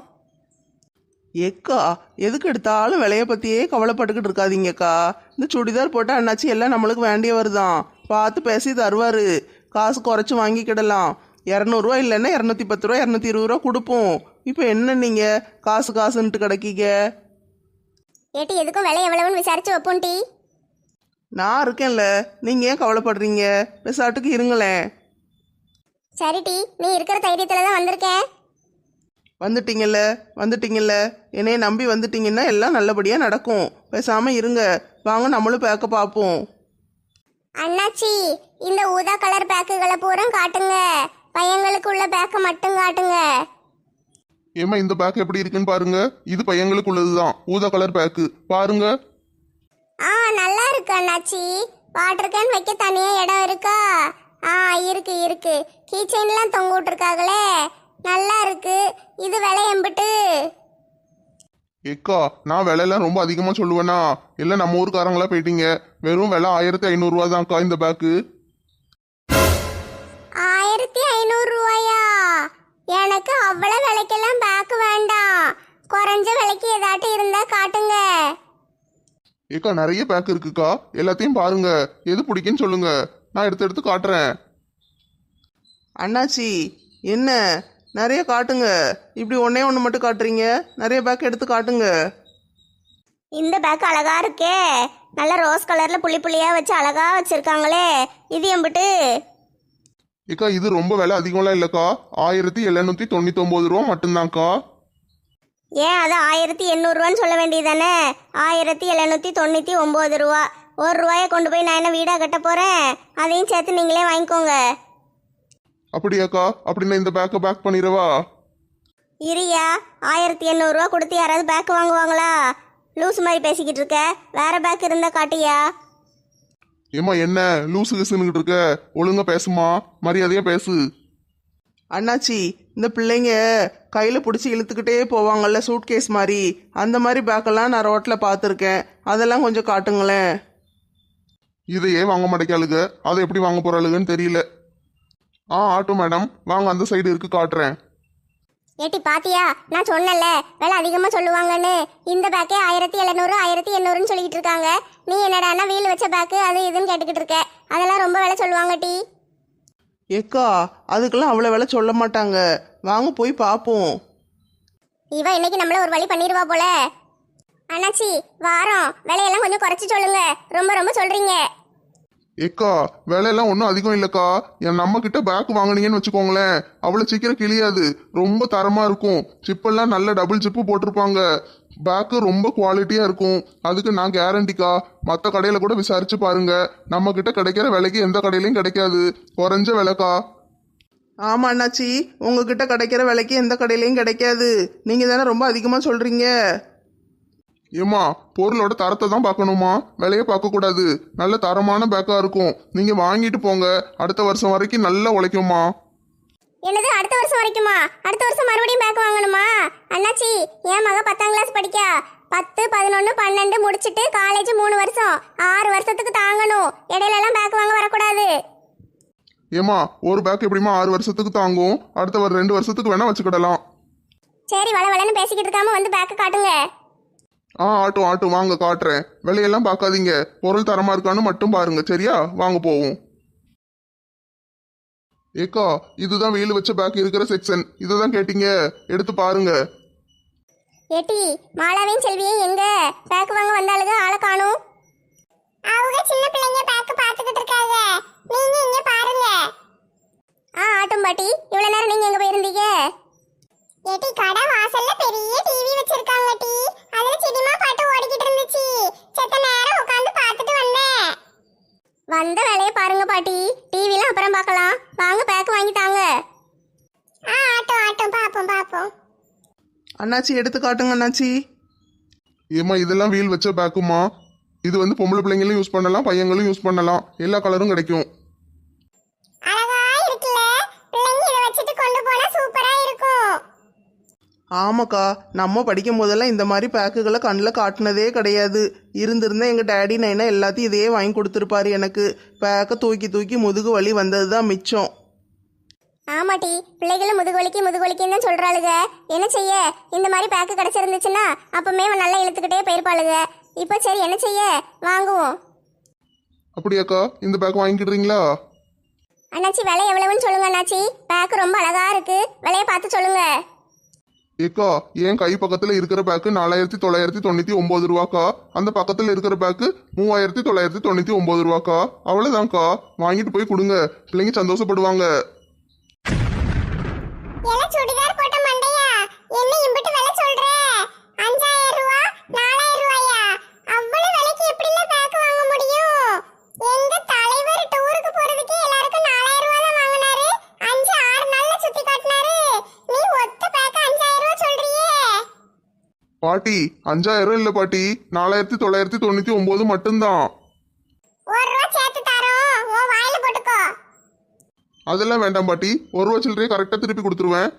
ஏக்கா எதுக்கு எடுத்தாலும் விலையை பற்றியே கவலைப்பட்டுக்கிட்டு இருக்காதீங்கக்கா. இந்த சுடிதார் போட்டால் அண்ணாச்சி எல்லாம் நம்மளுக்கு வேண்டியவர் தான், பார்த்து பேசி தருவார். காசு குறைச்சி வாங்கிக்கிடலாம். 200 இல்லைன்னா 210 ரூபா 220 ரூபா கொடுப்போம். இப்போ என்ன நீங்கள் காசுன்ட்டு கிடைக்கீங்க? ஏட்டி எதுக்கும் விலை எவ்வளவுன்னு விசாரிச்சு வைப்போம் டி. நான் இருக்கேன்ல, நீங்கள் ஏன் கவலைப்படுறீங்க? பெசாட்டுக்கு இருங்களேன். சரி டி, நீ இருக்கிற தைரியத்துல தான் வந்திருக்கேன். வந்துட்டீங்கல்ல, என்னைய நம்பி வந்துட்டீங்கன்னா எல்லாம் நல்லபடியாக நடக்கும். பேசாமல் இருங்க, வாங்க நம்மளும் பேக்க பார்ப்போம். அண்ணாச்சி இந்த ஊதா கலர் பேக்குகளை பூரா காட்டுங்க, பையங்களுக்கு உள்ள பேக்கை மட்டும் காட்டுங்க. ஏம்மா இந்த பேக் எப்படி இருக்குன்னு பாருங்க. இது பையங்களுக்கு உள்ளதுதான், ஊதா கலர் பேக்கு பாருங்க. நல்லா இருக்கு அண்ணாச்சி. வாட்டர் கேன் வைக்க தனியா இடம் இருக்கா? இருக்கு. கீ செயின்லாம் தொங்க விட்டுருக்காங்களே, நல்லா இருக்கு. இது விலை எம்பிட்டு? ஏக்கா நான் விலையெல்லாம் ரொம்ப அதிகமா சொல்லுவேனா? எல்லாம் நம்ம ஊருக்காரங்களா போயிட்டீங்க. வெறும் விலை 1500 ரூபா தான்க்கா இந்த பேக்கு. 1500 ரூபாயா? எனக்கு அவ்வளவு விலைக்கெல்லாம் பேக்கு வேண்டாம், குறைஞ்ச விலைக்கு ஏதாட்டும் இருந்தா காட்டுங்க. ஏக்கா நிறைய பேக் இருக்குக்கா, எல்லாத்தையும் பாருங்க, எது பிடிக்குன்னு சொல்லுங்க, நான் எடுத்து காட்டுறேன். அண்ணாச்சி என்ன நிறைய காட்டுங்க, இப்படி ஒன்றே ஒன்று மட்டும் காட்டுறீங்க, நிறைய பேக் எடுத்து காட்டுங்க. இந்த பேக் அழகா இருக்கே, நல்ல ரோஸ் கலர்ல புள்ளி புள்ளியா வச்சு அழகா வச்சிருக்காங்களே, இது எம்பிட்டு? ஏக்கா இது ரொம்ப விலை அதிகம்லாம் இல்லைக்கா, 1799 ரூபா மட்டும்தான்க்கா. ஏன் அது 1800 ரூபான்னு சொல்ல வேண்டியதானே? 1799 ரூபா. 1 ரூபாயை கொண்டு போய் நான் என்ன வீடா கட்ட போறேன்? அதையும் சேர்த்து நீங்களே வாங்கிக்கோங்க. அப்படியாக்கா, அப்படின்னா இந்த பேக்கை பேக் பண்ணிடவா? இரியா, 1800 ரூபா கொடுத்து யாராவது பேக் வாங்குவாங்களா? லூஸ் மாதிரி பேசிக்கிட்டு இருக்க, வேற பேக் இருந்தா காட்டியா? ஏம்மா என்ன லூசு கிசுன்னுக்கிட்டு இருக்க, ஒழுங்கா பேசுமா, மரியாதையா பேசு. அண்ணாச்சி இந்த பிள்ளைங்க கையில் பிடிச்சி இழுத்துக்கிட்டே போவாங்கல்ல சூட்கேஸ் மாதிரி, அந்த மாதிரி பேக்கெல்லாம் நான் ரோட்டில் பார்த்துருக்கேன், அதெல்லாம் கொஞ்சம் காட்டுங்களேன். இதையே வாங்க மாட்டேக்காளுங்க, அதை எப்படி வாங்க போறாளுங்கன்னு தெரியல. ஆட்டோ மேடம் வாங்க, அந்த சைடு இருக்கு காட்டுறேன். ஏட்டி பாத்தியா, நான் சொன்னல விலை அதிகமா சொல்லுவாங்கன்னு. இந்த பேக்கே 1700 1800ன்னு சொல்லிக்கிட்டு இருக்காங்க. நீ என்னடானா வீல் வச்ச பேக்கு அது இதுன்னு கேட்டுக்கிட்டு இருக்க. அதெல்லாம் ரொம்ப விலை சொல்லுவாங்க டி. ஏக்கா அதுக்கெல்லாம் அவ்வளோ விலை சொல்ல மாட்டாங்க, வாங்க போய் பார்ப்போம். இவ இன்னைக்கு நம்மள ஒரு வழி பண்ணிடுவா போல. அண்ணாச்சி வாரம் விலையெல்லாம் கொஞ்சம் குறைச்சி சொல்லுங்க, ரொம்ப ரொம்ப சொல்றீங்க. ஏக்கா விலையெல்லாம் ஒன்றும் அதிகம் இல்லைக்கா, என் நம்ம கிட்ட பேக் வாங்கினீங்கன்னு வச்சுக்கோங்களேன், அவ்வளோ சீக்கிரம் கிளியாது, ரொம்ப தரமா இருக்கும். சிப்பெல்லாம் நல்ல டபுள் சிப்பு போட்டிருப்பாங்க, பேக்கு ரொம்ப குவாலிட்டியா இருக்கும், அதுக்கு நான் கேரண்டிக்கா. மற்ற கடையில கூட விசாரிச்சு பாருங்க, நம்ம கிட்ட கிடைக்கிற விலைக்கு எந்த கடையிலையும் கிடைக்காது, குறைஞ்ச விலைக்கா. ஆமாம் அண்ணாச்சி, உங்ககிட்ட கிடைக்கிற விலைக்கு எந்த கடையிலையும் கிடைக்காது, நீங்கள் தானே ரொம்ப அதிகமாக சொல்கிறீங்க. ஏம்மா பொருளோட தரத்தை தான் பார்க்கணுமா, விலையை பார்க்கக்கூடாது. நல்ல தரமான பேக்கா இருக்கும், நீங்க வாங்கிட்டு போங்க, அடுத்த வருஷம் வரைக்கும் நல்லா உழைக்குமா. என்னது அடுத்த வருஷம் வரைக்குமா? அடுத்த வருஷம் மறுபடியும் பேக் வாங்கணுமா? அண்ணாச்சி என் மக 10ஆம் கிளாஸ் படிக்கா, 10 11 12 முடிச்சிட்டு காலேஜ் 3 வருஷம், 6 வருஷத்துக்கு தாங்கணும். இடையில எல்லாம் பேக் வாங்க வரக்கூடாது. ஏம்மா ஒரு பேக் எப்படிமா 6 வருஷத்துக்கு தாங்கும், அடுத்த 2 வருஷத்துக்கு வேணா வச்சுக்கிடலாம். சரி வளன்னு பேசிக்கிட்டு இருக்காம வந்து பேக்க காட்டுங்க. ஆட்டோ வாங்க காட்டுறேன். விலையெல்லாம் பார்க்காதீங்க, பொருள் தரமா இருக்கான்னு மட்டும் பாருங்க, சரியா? வாங்க போவோம். ஏக்கா இதுதான் வீல் வச்ச பேக் இருக்கிற செக்ஷன், இதுதான் கேட்டீங்க, எடுத்து பாருங்க. ஏட்டி மாலாவையும் செல்வியும் எங்க பேக் வாங்க வந்தாளுங்க, ஆளை காணும். அவங்க சின்ன பிள்ளைங்க பேக் பார்த்துக்கிட்டு இருக்காங்க, நீங்க இங்க பாருங்க. ஆட்டும் பாட்டி, இவ்வளவு நேரம் நீங்க எங்க போயிருந்தீங்க? ஏட்டி கடை வாசல்ல பெரிய டிவி வச்சிருக்காங்க டி, அதுல சினிமா பாட்டு ஓடிக்கிட்டு இருந்துச்சு, செத்த நேரம் உட்கார்ந்து பார்த்துட்டு வந்தேன். வந்த வேலையை பாருங்க பாட்டி, டிவிலாம் அப்புறம் பார்க்கலாம், வாங்க பேக் வாங்கிட்டாங்க. ஆட்டும் பாப்போம். அண்ணாச்சி எடுத்து காட்டுங்க அண்ணாச்சி. ஏம்மா இதெல்லாம் வீல் வச்ச பேக்குமா? இது வந்து பொம்பளை பிள்ளைங்களும் யூஸ் பண்ணலாம், பையங்களும் யூஸ் பண்ணலாம், எல்லா கலரும் கிடைக்கும். அழகா இருக்குல்ல, பிள்ளைங்க இதை வச்சுட்டு கொண்டு போனா சூப்பரா இருக்கும். ஆமாக்கா, நம்ம படிக்கும் போதெல்லாம் இந்த மாதிரி பேக்குகளை கண்ணில் காட்டினதே கிடையாது. இருந்திருந்தா எங்கள் டேடி நைனா எல்லாத்தையும் இதையே வாங்கி கொடுத்துருப்பாரு எனக்கு. பேக்கை தூக்கி தூக்கி முதுகு வலி வந்தது தான் மிச்சம். ஆமாட்டி, பிள்ளைகளும் முதுகுவலிக்குன்னு தான் சொல்றாளுங்க. என்ன செய்ய, இந்த மாதிரி பேக்கு கிடைச்சிருந்துச்சுன்னா அப்பமே நல்லா இழுத்துக்கிட்டே போயிருப்பாளுங்க. இப்போ சரி என்ன செய்ய, வாங்குவோம். அப்படியாக்கா, இந்த பேக் வாங்கிக்கிடுறீங்களா? அண்ணாச்சி விலை எவ்வளவுன்னு சொல்லுங்க அண்ணாச்சி. பேக்கு ரொம்ப அழகா இருக்கு, விலையை பார்த்து சொல்லுங்க. ஏக்கா, என் கை பக்கத்துல இருக்கிற பேக்கு 4999 ரூபாக்கா. அந்த பக்கத்துல இருக்கிற பேக்கு 3999 ரூபாக்கா. அவ்வளவுதான்க்கா, வாங்கிட்டு போய் கொடுங்க, பிள்ளைங்க சந்தோஷப்படுவாங்க. எல்லாம் சுடிதார் போட்ட மண்டையா, என்ன இம்பிட்டு விலை சொல்ற? 5000 ரூபா 4000 ரூபாயா? அவ்வளவு விலைக்கு எப்படில பேக் வாங்க முடியும்? எங்க தலைவர் டூருக்கு போறதுக்கு எல்லாருக்கும் 4000 ரூபா தான் வாங்குனாரு. 5-6 நாள்ல சுத்தி காட்டினாரு. நீ ஒத்த பேக் 5000 ரூபா சொல்றியே? பாட்டி, 5000 இல்ல பாட்டி, 4999 மட்டும்தான். 1 ரூபா சேர்த்து தரோம், ஓ வாயில போட்டுக்கோ. அதெல்லாம் வேண்டாம் பாட்டி, 1 ரூபா சில்லறையை கரெக்டா திருப்பி கொடுத்துருவேன்.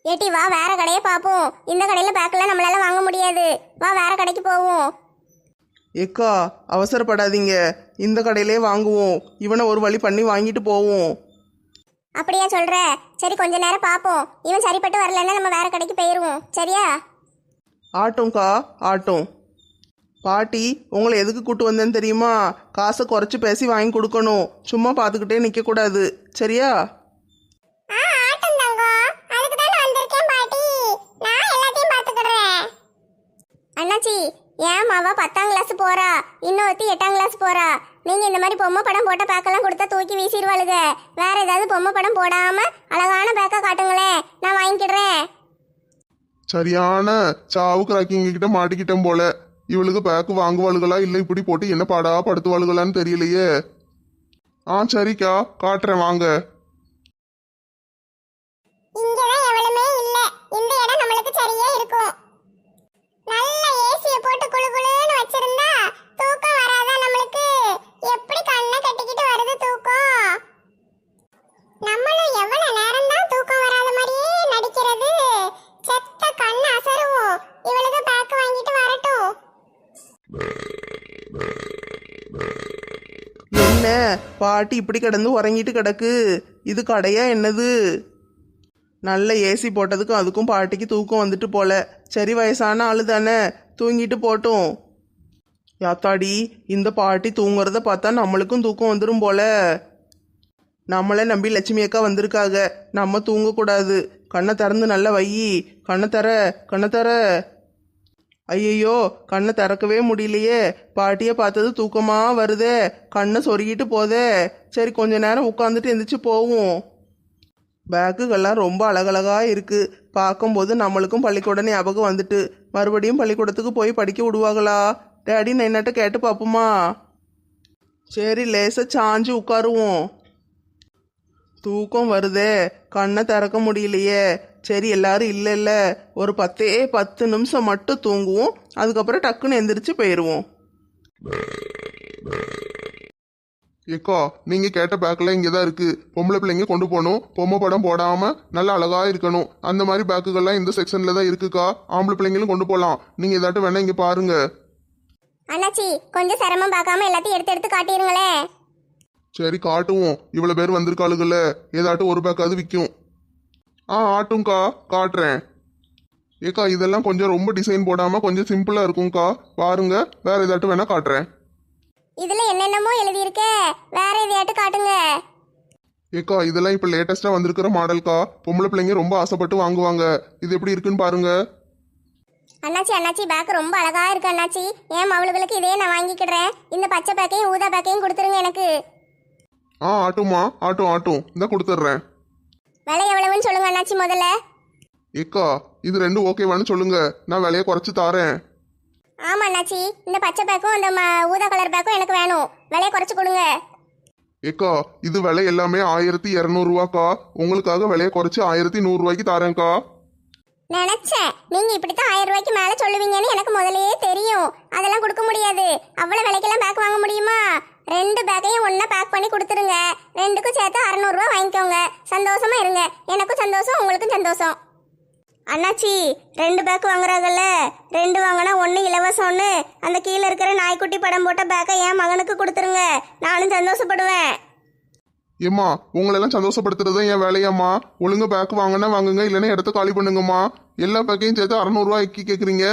ஏட்டி வா, வேற கடையை பாப்போம். இந்த கடையில பேக்கெல்லாம் நம்மளால வாங்க முடியாது. வா வேற கடைக்கு போவோம். ஏக்கா, அவசரப்படாதீங்க, இந்த கடையிலே வாங்குவோம். இவனை ஒரு வழி பண்ணி வாங்கிட்டு போவோம். அப்படியா சொல்ற? சரி கொஞ்ச நேரம் பாப்போம். இவன் சரிப்பட்டு வரலன்னா நம்ம வேற கடைக்கு போயிருவோம். சரியா? ஆட்டோங்க்கா, ஆட்டும். பாட்டி, உங்களை எதுக்கு கூட்டு வந்தேன்னு தெரியுமா? காசை குறைச்சி பேசி வாங்கி கொடுக்கணும். சும்மா பார்த்துக்கிட்டே நிற்கக்கூடாது. சரியா? ஆட்டம் தங்கம், அதுக்கு தானே வந்திருக்கேன் பாட்டி. நான் எல்லாத்தையும் பாத்துக்கிறேன். அண்ணாச்சி, ஏன் மாவா 10ஆம் கிளாஸ் போறா, இன்னொருத்தி 8ஆம் கிளாஸ் போறா. நீங்க இந்த மாதிரி பொம்மை படம் போட்ட பேக்கெல்லாம் கொடுத்தா தூக்கி வீசிடுவாளுங்க. வேற ஏதாவது பொம்மை படம் போடாம அழகான பேக்கா காட்டுங்களேன், நான் வாங்கிக்கிறேன். சரியான சாவுக்கு ராக்கிங்க கிட்ட மாட்டிக்கிட்டேன் போல. இவளுக்கு பேக்கு வாங்குவாளுகளா இல்ல இப்படி போட்டு என்ன பாடா படுத்துவாளுகளான்னு தெரியலையே. சரிக்கா, காட்டுறேன் வாங்க. இங்கதான் எவளுமே இல்ல, இந்த இடம் நம்மளுக்கு சரியா இருக்கும். நல்ல ஏசிய போட்டு குளு குளுன்னு வச்சிருந்தா தூக்கம் வராதா நம்மளுக்கு? எப்படி கண்ணை கட்டிக்கிட்டு வருது தூக்கம்? நம்மளும் எவ்வளவு நேரம் தான் தூக்கம் வராத மாதிரியே நடிக்கிறது. செத்த கண்ணு அசருவோம். இவளுக்கு பேக் வாங்கிட்டு வரட்டும். என்ன பாட்டி இப்படி கிடந்து உறங்கிட்டு கிடக்கு? இது கடையா என்னது? நல்ல ஏசி போட்டதுக்கும் அதுக்கும் பாட்டிக்கு தூக்கம் வந்துட்டு போல. சரி, வயசான ஆளு தானே, தூங்கிட்டு போட்டும். யாத்தாடி, இந்த பாட்டி தூங்குறத பார்த்தா நம்மளுக்கும் தூக்கம் வந்துடும் போல. நம்மளை நம்பி லட்சுமி அக்கா வந்திருக்காங்க, நம்ம தூங்கக்கூடாது. கண்ணை திறந்து நல்லா வையி. கண்ணை தர. ஐயையோ, கண்ணை திறக்கவே முடியலையே. பாட்டியை பார்த்தது தூக்கமா வருதே, கண்ணை சொருகிட்டு போதே. சரி, கொஞ்ச நேரம் உட்காந்துட்டு எந்திரிச்சு போவோம். பேக்குகள்லாம் ரொம்ப அழகழகா இருக்கு. பார்க்கும்போது நம்மளுக்கும் பள்ளிக்கூடம் ஞாபகம் வந்துட்டு மறுபடியும் பள்ளிக்கூடத்துக்கு போய் படிக்க விடுவாங்களா? டேடி என்னட்ட கேட்டு பார்ப்போமா? சரி, லேசாக சாஞ்சு உட்காருவோம். தூக்கம் வருதே, கண்ணை திறக்க முடியலையே. சரி, எல்லாரும் இல்லைல்ல, ஒரு 10 நிமிஷம் மட்டும் தூங்குவோம். அதுக்கப்புறம் டக்குன்னு எந்திரிச்சு போயிடுவோம். ஏக்கா, நீங்க கேட்ட பேக்கெல்லாம் இங்கதான் இருக்கு. பொம்பளை பிள்ளைங்க கொண்டு போகணும், பொம்மை படம் போடாம நல்லா அழகா இருக்கணும். அந்த மாதிரி பேக்குகள்லாம் இந்த செக்ஷன்ல தான் இருக்குக்கா. ஆம்பளை பிள்ளைங்களும் கொண்டு போகலாம். நீங்க ஏதாட்டும் வேணா இங்க பாருங்க. அண்ணாச்சி, கொஞ்சம் சிரமம் பார்க்காம எல்லாத்தையும் எடுத்து எடுத்து காட்டிடுங்களேன். சரி, காட்டுவோம். இவ்வளவு பேர் வந்திருக்காளுகள்ல, ஏதாட்டும் ஒரு பேக்காவது விற்கும். ஆட்டும்க்கா, காட்டுறேன். ஏக்கா, இதெல்லாம் கொஞ்சம் ரொம்ப டிசைன் போடாம கொஞ்சம் சிம்பிளா இருக்கும்க்கா, பாருங்க. வேற ஏதாட்டும் வேணா காட்டுறேன். இதுல என்னென்னமோ எழுதியிருக்கே, வேற எதையாட்டு காட்டுங்க. ஏக்கா, இதெல்லாம் இப்ப லேட்டஸ்டா வந்திருக்கிற மாடல்க்கா. பொம்பளை பிள்ளைங்க ரொம்ப ஆசைப்பட்டு வாங்குவாங்க. இது எப்படி இருக்குன்னு பாருங்க. அண்ணாச்சி பேக் ரொம்ப அழகா இருக்கு அண்ணாச்சி. ஏன் அவளுகளுக்கு இதே நான் வாங்கிக்கிறேன். இந்த பச்சை பேக்கையும் ஊதா பேக்கையும் கொடுத்துருங்க எனக்கு. ஆட்டுமா, ஆட்டும் இந்த கொடுத்துட்றேன். விலை எவ்வளவுன்னு சொல்லுங்க அண்ணாச்சி முதல்ல. ஏக்கா, இது ரெண்டும் ஓகேவான்னு சொல்லுங்க, நான் விலையை குறைச்சு தாரேன். ஆமா அண்ணாச்சி, இந்த பச்சை பேக்கும் இந்த ஊதா கலர் பேக்கும் எனக்கு வேணும். விலையை குறைச்சு கொடுங்க. ஏக்கா, இது விலை எல்லாமே 1200 ரூபாக்கா. உங்களுக்காக விலையை குறைச்சு 1100 ரூபாய்க்கு தாரேன்க்கா. நினைச்சேன் நீங்க இப்படித்தான் 1000 ரூபாய்க்கு மேல சொல்லுவீங்கன்னு எனக்கு முதல்லயே தெரியும். அதெல்லாம் கொடுக்க முடியாது. அவ்வளவு விலைக்கெல்லாம் பேக் வாங்க முடியுமா? 2 பேக்கையும் ஒண்ணா பேக் பண்ணி கொடுத்துருங்க. 2க்கும் சேர்த்து 600 ரூபாய் வாங்கிக்கோங்க. சந்தோஷமா இருங்க. எனக்கும் சந்தோஷம், உங்களுக்கும் சந்தோஷம். அண்ணாச்சி 2 பேக் வாங்குறாங்கல்ல, 2 வாங்கினா 1 இலவசம்னு அந்த கீழே இருக்கிற நாய்க்குட்டி படம் போட்ட பேக்கை என் மகனுக்கு கொடுத்துருங்க. நானும் சந்தோஷப்படுவேன். ஏம்மா உங்களெல்லாம் சந்தோஷப்படுத்துறது தான் என் வேலையாம்மா. ஒழுங்கா பேக் வாங்கினா வாங்குங்க, இல்லைன்னா இடத்த காலி பண்ணுங்கம்மா. எல்லா பேக்கையும் சேர்த்து 600 ரூபாய்க்கு கேட்குறீங்க.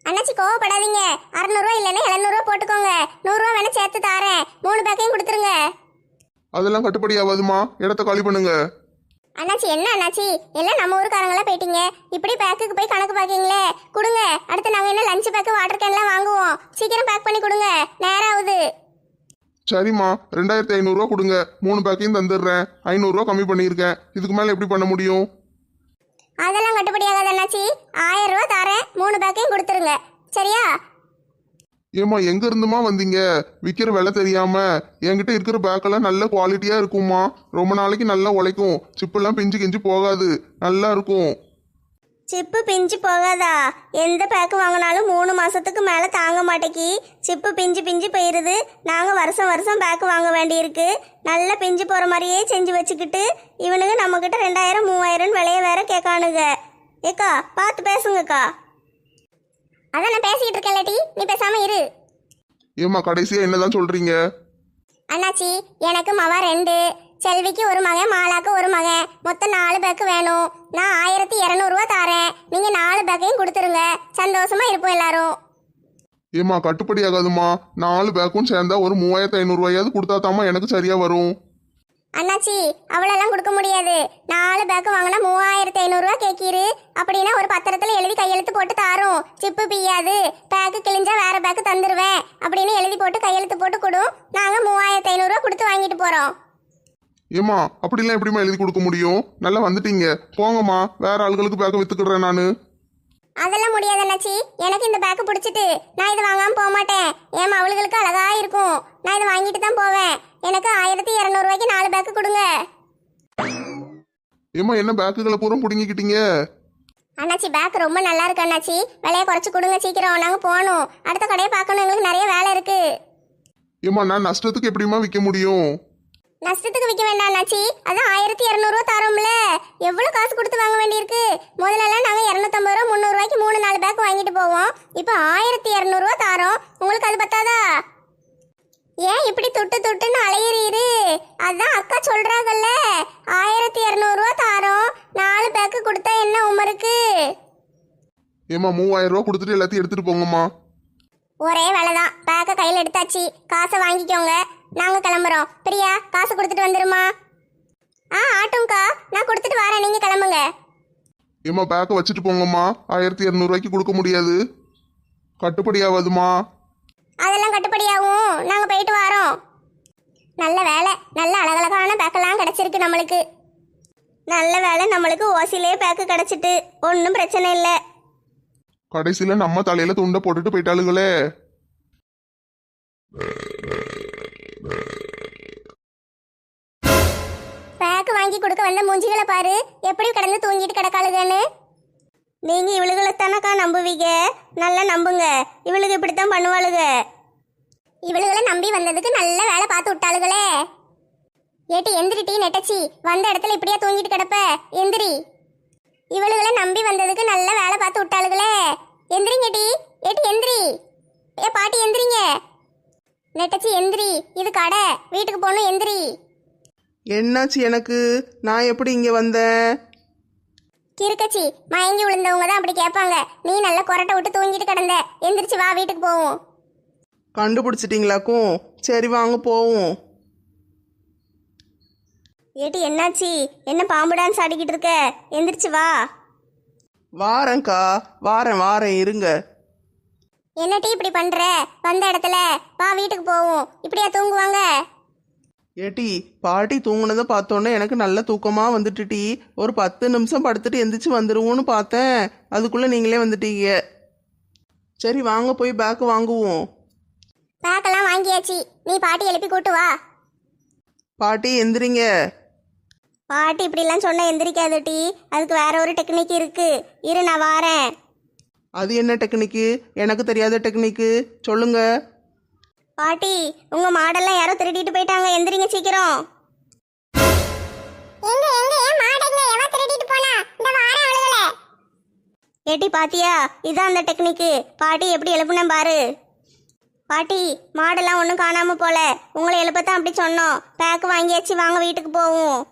அண்ணாச்சி கோவப்படாதீங்க. 600 ரூபாய் இல்லைன்னா 700 ரூபாய் போட்டுக்கோங்க. 100 ரூபாய் வேணா சேர்த்து தாரேன். 3 பேக்கையும் கொடுத்துருங்க. அதெல்லாம் கட்டுப்படி ஆகாதுமா, இடத்த காலி பண்ணுங்க. அண்ணாச்சி என்ன அண்ணாச்சி, எல்லாம் நம்ம ஊருக்காரங்களா போயிட்டீங்க. இப்படி பேக்குக்கு போய் கணக்கு பாக்கீங்களே. கொடுங்க. அடுத்து நாங்க என்ன லஞ்ச் பேக்கு வாட்டர் கேன்லாம் வாங்குவோம். சீக்கிரம் பேக் பண்ணி கொடுங்க, நேரம் ஆகுது. சரிம்மா 2500 ரூபா கொடுங்க. 3 பேக்கையும் தந்துடுறேன். 500 ரூபா கம்மி பண்ணியிருக்கேன். இதுக்கு மேலே எப்படி பண்ண முடியும்? அதெல்லாம் கட்டுப்படி ஆகாது அண்ணாச்சி. 1000 ரூபாய் தரேன். 3 பேக்கையும் கொடுத்துருங்க, சரியா? ஏம்மா எங்க இருந்துமா வந்தீங்க? விற்கிற விலை தெரியாம. என்கிட்ட இருக்கிற பேக்கெல்லாம் நல்ல குவாலிட்டியா இருக்கும்மா. ரொம்ப நாளைக்கு நல்லா உழைக்கும். சிப்பெல்லாம் பிஞ்சு கிஞ்சு போகாது, நல்லா இருக்கும். சிப்பு பிஞ்சு போகாதா? எந்த பேக்கு வாங்கினாலும் 3 மாசத்துக்கு மேலே தாங்க மாட்டேக்கி. சிப்பு பிஞ்சு பிஞ்சு போயிருது. நாங்கள் வருஷம் வருஷம் பேக்கு வாங்க வேண்டியிருக்கு. நல்ல பிஞ்சு போகிற மாதிரியே செஞ்சு வச்சுக்கிட்டு இவனுங்க நம்மக்கிட்ட 2000 3000 விலைய வேற கேட்கானுங்க. ஏக்கா பார்த்து பேசுங்கக்கா. அதான் நான் பேசிக்கிட்டு இருக்கேன் லேட்டி, நீ பேசாம இரு. ஏம்மா கடைசியா என்னதான் சொல்றீங்க? அண்ணாச்சி எனக்கு மவ 2, செல்விக்கு 1 மகன், மாலாக்கு 1 மகன், மொத்தம் 4 பேக்கு வேணும். நான் 1200 ரூபாய் தாரேன். நீங்க 4 பேக்கையும் கொடுத்துருங்க. சந்தோஷமா இருப்போம் எல்லாரும். ஏம்மா கட்டுப்படி ஆகாதுமா. 4 பேக்கும் சேர்ந்தா ஒரு 3500 ரூபாயாவது கொடுத்தா தாம்மா எனக்கு சரியா வரும். அண்ணாச்சி அவ்வளோலாம் கொடுக்க முடியாது. 4 பேக்கு வாங்கினா 3500 ரூபாய் கேட்கிரு. அப்படின்னா ஒரு பத்திரத்தில் எழுதி கையெழுத்து போட்டு தாரோம். சிப்பு பிய்யாது, பேக்கு கிழிஞ்சா வேற பேக்கு தந்துடுவேன் அப்படின்னு எழுதி போட்டு கையெழுத்து போட்டு கொடு. நாங்கள் 3500 ரூபாய் கொடுத்து வாங்கிட்டு போகிறோம். ஏம்மா அப்படிலாம் எப்படிம்மா எழுதி கொடுக்க முடியும்? நல்லா வந்துட்டீங்க, போங்கம்மா. வேற ஆளுகளுக்கு பேக்க வித்துக்கிடுறேன் நானு. அதெல்லாம் முடியாது அண்ணாச்சி. எனக்கு இந்த பேக்கு பிடிச்சிட்டு நான் இதை வாங்காமல் போக மாட்டேன். ஏமா அவளுகளுக்கு அழகா இருக்கும். நான் இதை வாங்கிட்டு தான் போவேன். எனக்கு 1200 ரூபாய்க்கு 4 பேக்கு கொடுங்க. ஏம்மா என்ன பேக்குகளை பூரா பிடுங்கிக்கிட்டீங்க? அண்ணாச்சி பேக் ரொம்ப நல்லா இருக்கு அண்ணாச்சி. விலையை குறைச்சி கொடுங்க சீக்கிரம். நாங்கள் போகணும். அடுத்த கடையை பார்க்கணும். எங்களுக்கு நிறைய வேலை இருக்கு. ஏம்மா நான் நஷ்டத்துக்கு எப்படிம்மா விற்க முடியும்? நஷ்டத்துக்கு விற்க வேண்டாம் அண்ணாச்சி. அதான் 1200 ரூபா தரோம்ல. எவ்வளோ காசு கொடுத்து வாங்க வேண்டியிருக்கு. முதல்லலாம் நாங்கள் 250 ரூபா 300 ரூபாய்க்கு 3-4 பேக் வாங்கிட்டு போவோம். இப்போ 1200 ரூபா தரோம். உங்களுக்கு அது பத்தாதா? ஏன் இப்படி தொட்டு தொட்டுன்னு அலையிறீரு? அதான் அக்கா சொல்றாங்கல்ல, 1200 ரூபா தரோம். 4 பேக்கு கொடுத்தா என்ன உமருக்கு? ஏம்மா 3000 ரூபா கொடுத்துட்டு எல்லாத்தையும் எடுத்துட்டு போங்கம்மா. ஒரே வேலை தான். பேக்கை கையில் எடுத்தாச்சு. காசை வாங்கிக்கோங்க. நாங்கள் கிளம்புறோம். பிரியா காசு கொடுத்துட்டு வந்துருமா? ஆட்டும்க்கா, நான் கொடுத்துட்டு வரேன். நீங்கள் கிளம்புங்க. ஏம்மா பேக்கை வச்சுட்டு போங்கம்மா. 1200 ரூபாய்க்கு கொடுக்க முடியாது, கட்டுப்படி ஆகாதுமா. அதெல்லாம் கட்டுப்படியாகும். நாங்கள் போயிட்டு வரோம். நல்ல வேலை, நல்ல அழகழகான பேக்கெல்லாம் கிடச்சிருக்கு நம்மளுக்கு. நல்ல வேலை நம்மளுக்கு ஓசிலே பேக்கு கிடச்சிட்டு ஒன்றும் பிரச்சனை இல்லை. கடைசியில நம்ம தலையில துண்டை போட்டுட்டு போயிட்டாளுங்களே. பேக்கு வாங்கி கொடுக்க வந்த மூஞ்சிகளை பாரு, எப்படி கிடந்து தூங்கிட்டு கிடக்காளுகன்னு. நீங்கள் இவளுகளைத்தானக்கா நம்புவீங்க? நல்லா நம்புங்க. இவளுக்கு இப்படித்தான் பண்ணுவாளுங்க. இவளுகளை நம்பி வந்ததுக்கு நல்ல வேலை பார்த்து விட்டாளுகளே. ஏட்டி எந்திரி டீ நெட்டச்சி. வந்த இடத்துல இப்படியா தூங்கிட்டு கிடப்ப? எந்திரி. இவளுகளை நம்பி வந்ததுக்கு நல்ல வேலை பார்த்து விட்டாளுகளே. எந்திரிங்க டீ. ஏட்டி எந்திரி. ஏ பாட்டி எந்திரிங்க. நெட்டச்சி எந்திரி, இது கடை, வீட்டுக்கு போகணும். எந்திரி. என்னாச்சு எனக்கு? நான் எப்படி இங்கே வந்தேன்? கிறுக்கச்சி மயங்கி விழுந்தவங்க தான் அப்படி கேட்பாங்க. நீ நல்ல கொரட்டை விட்டு தூங்கிட்டு கிடந்த. எந்திரிச்சு வா, வீட்டுக்கு போவோம். கண்டுபிடிச்சிட்டிங்களாக்கும்? சரி வாங்க போவோம். ஏட்டி என்னாச்சு? என்ன பாம்பு டான்ஸ் ஆடிக்கிட்டு இருக்க? எந்திரிச்சு வா. வாரேன்க்கா, வாரேன் இருங்க. என்ன டீ இப்படி பண்ற? வந்த இடத்துல வா, வீட்டுக்கு போவோம். இப்படியா தூங்குவாங்க? ஏட்டி பாட்டி தூங்குனதை பார்த்தோன்னே எனக்கு நல்ல தூக்கமாக வந்துட்டு டீ. ஒரு 10 நிமிஷம் படுத்துட்டு எந்திரிச்சு வந்துடுவோன்னு பார்த்தேன். அதுக்குள்ளே நீங்களே வந்துட்டீங்க. சரி வாங்க போய் பேக்கு வாங்குவோம். பேக்கெல்லாம் வாங்கியாச்சு. நீ பாட்டி எழுப்பி கூட்டு வா. பாட்டி எந்திரிங்க. பாட்டி இப்படிலாம் சொன்னா எந்திரிக்காது டி. அதுக்கு வேற ஒரு டெக்னிக் இருக்கு. இரு நான் வாரேன். அது என்ன டெக்னிக்கு? எனக்கு தெரியாத டெக்னிக்கு சொல்லுங்க. பாட்டி உங்க மாடெல்லாம் யாரோ திருடிட்டு போயிட்டாங்க. எந்திரிங்க சீக்கிரம். ஏட்டி பாத்தியா? இதான் அந்த டெக்னிக்கு. பாட்டி எப்படி எழுப்புன பாரு. பாட்டி மாடெல்லாம் ஒன்றும் காணாம போல. உங்களை எழுப்பத்தான் அப்படி சொன்னோம். பேக்கு வாங்கியாச்சு, வாங்க வீட்டுக்கு போவோம்.